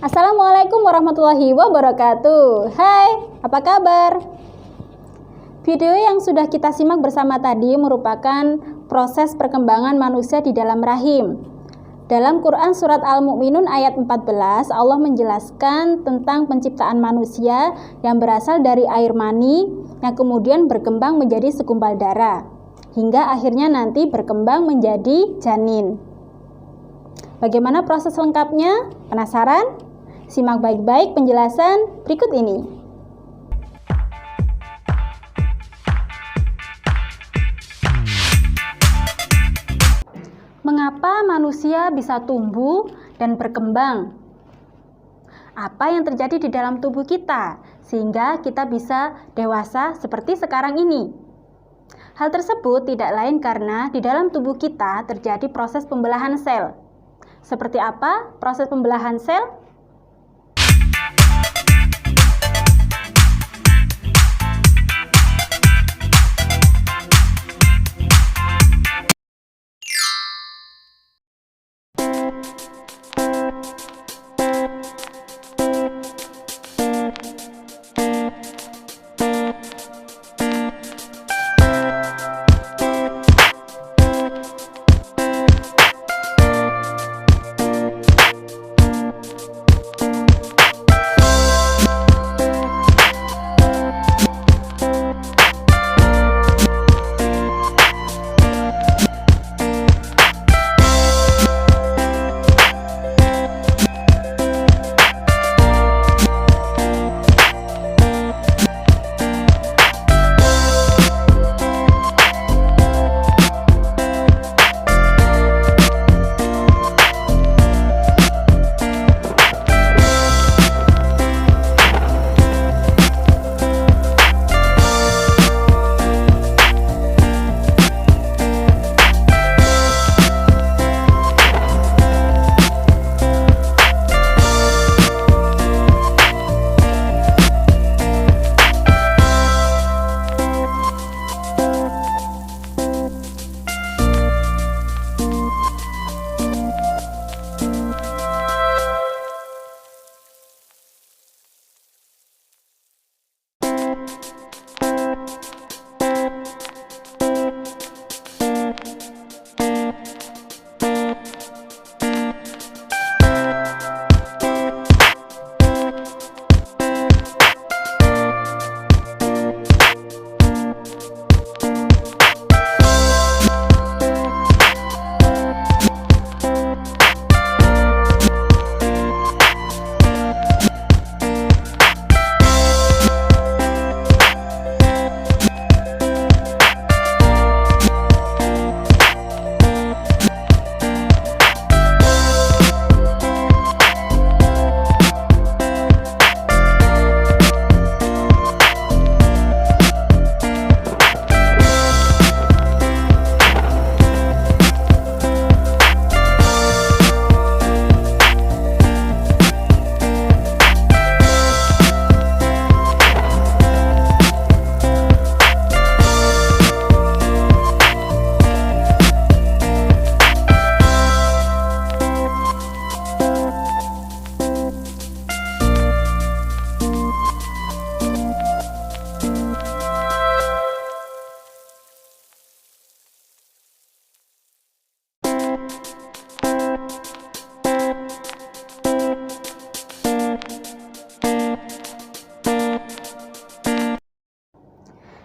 Assalamualaikum warahmatullahi wabarakatuh. Hai, apa kabar? Video yang sudah kita simak bersama tadi merupakan proses perkembangan manusia di dalam rahim. Dalam Quran Surat Al-Mu'minun ayat 14, Allah menjelaskan tentang penciptaan manusia yang berasal dari air mani yang kemudian berkembang menjadi segumpal darah, hingga akhirnya nanti berkembang menjadi janin. Bagaimana proses lengkapnya? Penasaran? Simak baik-baik penjelasan berikut ini. Mengapa manusia bisa tumbuh dan berkembang? Apa yang terjadi di dalam tubuh kita sehingga kita bisa dewasa seperti sekarang ini? Hal tersebut tidak lain karena di dalam tubuh kita terjadi proses pembelahan sel. Seperti apa proses pembelahan sel?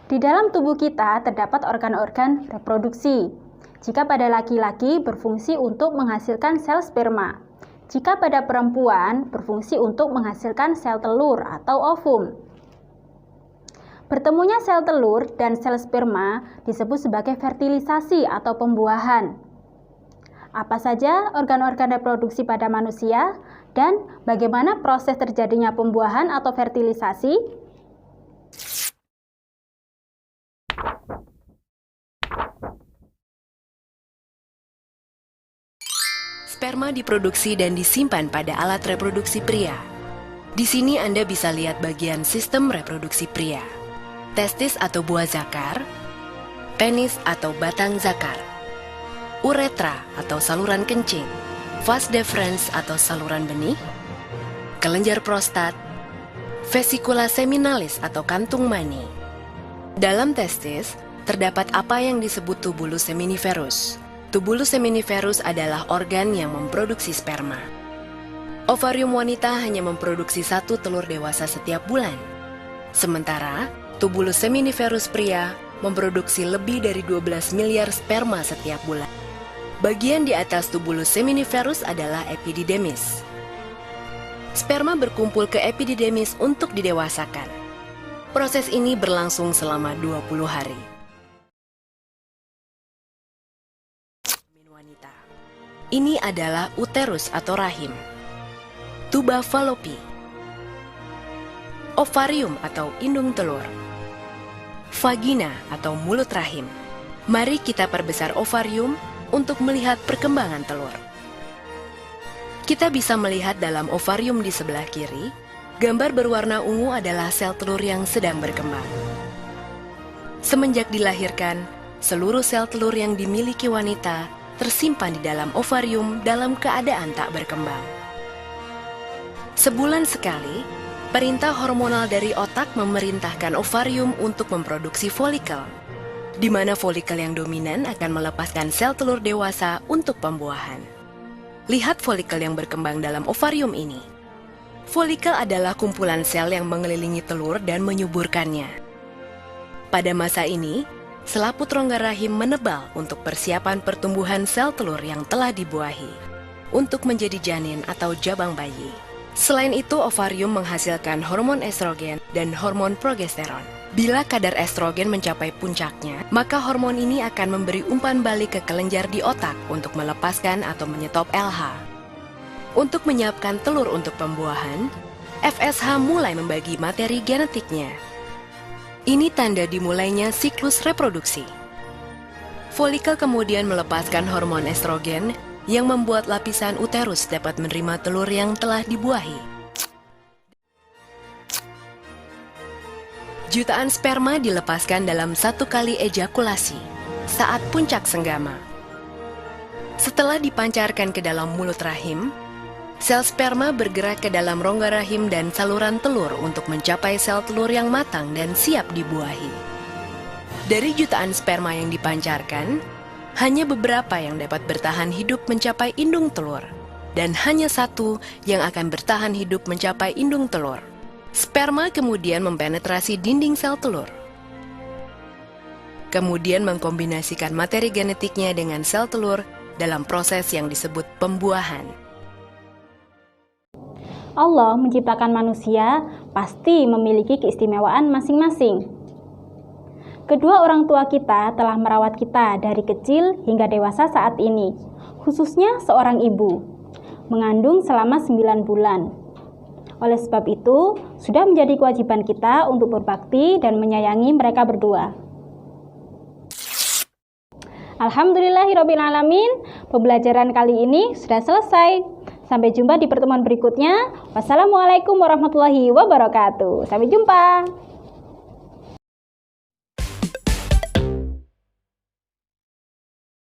Di dalam tubuh kita terdapat organ-organ reproduksi. Jika pada laki-laki berfungsi untuk menghasilkan sel sperma. Jika pada perempuan berfungsi untuk menghasilkan sel telur atau ovum. Bertemunya sel telur dan sel sperma disebut sebagai fertilisasi atau pembuahan. Apa saja organ-organ reproduksi pada manusia dan bagaimana proses terjadinya pembuahan atau fertilisasi? Sperma diproduksi dan disimpan pada alat reproduksi pria. Di sini Anda bisa lihat bagian sistem reproduksi pria. Testis atau buah zakar, penis atau batang zakar, uretra atau saluran kencing, vas deferens atau saluran benih, kelenjar prostat, vesikula seminalis atau kantung mani. Dalam testis, terdapat apa yang disebut tubulus seminiferus. Tubulus seminiferus adalah organ yang memproduksi sperma. Ovarium wanita hanya memproduksi 1 telur dewasa setiap bulan. Sementara, tubulus seminiferus pria memproduksi lebih dari 12 miliar sperma setiap bulan. Bagian di atas tubulus seminiferus adalah epididemis. Sperma berkumpul ke epididemis untuk didewasakan. Proses ini berlangsung selama 20 hari. Wanita. Ini adalah uterus atau rahim. Tuba Fallopi. Ovarium atau indung telur. Vagina atau mulut rahim. Mari kita perbesar ovarium untuk melihat perkembangan telur. Kita bisa melihat dalam ovarium di sebelah kiri, gambar berwarna ungu adalah sel telur yang sedang berkembang. Semenjak dilahirkan, seluruh sel telur yang dimiliki wanita tersimpan di dalam ovarium dalam keadaan tak berkembang. Sebulan sekali, perintah hormonal dari otak memerintahkan ovarium untuk memproduksi folikel, di mana folikel yang dominan akan melepaskan sel telur dewasa untuk pembuahan. Lihat folikel yang berkembang dalam ovarium ini. Folikel adalah kumpulan sel yang mengelilingi telur dan menyuburkannya. Pada masa ini, selaput rongga rahim menebal untuk persiapan pertumbuhan sel telur yang telah dibuahi, untuk menjadi janin atau jabang bayi. Selain itu, ovarium menghasilkan hormon estrogen dan hormon progesteron. Bila kadar estrogen mencapai puncaknya, maka hormon ini akan memberi umpan balik ke kelenjar di otak untuk melepaskan atau menyetop LH. Untuk menyiapkan telur untuk pembuahan, FSH mulai membagi materi genetiknya. Ini tanda dimulainya siklus reproduksi. Folikel kemudian melepaskan hormon estrogen yang membuat lapisan uterus dapat menerima telur yang telah dibuahi. Jutaan sperma dilepaskan dalam 1 kali ejakulasi saat puncak senggama. Setelah dipancarkan ke dalam mulut rahim, sel sperma bergerak ke dalam rongga rahim dan saluran telur untuk mencapai sel telur yang matang dan siap dibuahi. Dari jutaan sperma yang dipancarkan, hanya beberapa yang dapat bertahan hidup mencapai indung telur, dan hanya 1 yang akan bertahan hidup mencapai indung telur. Sperma kemudian mempenetrasi dinding sel telur. Kemudian mengkombinasikan materi genetiknya dengan sel telur dalam proses yang disebut pembuahan. Allah menciptakan manusia pasti memiliki keistimewaan masing-masing. Kedua orang tua kita telah merawat kita dari kecil hingga dewasa saat ini, khususnya seorang ibu, mengandung selama 9 bulan. Oleh sebab itu, sudah menjadi kewajiban kita untuk berbakti dan menyayangi mereka berdua. Alhamdulillahirabbil alamin, pembelajaran kali ini sudah selesai. Sampai jumpa di pertemuan berikutnya. Wassalamualaikum warahmatullahi wabarakatuh. Sampai jumpa.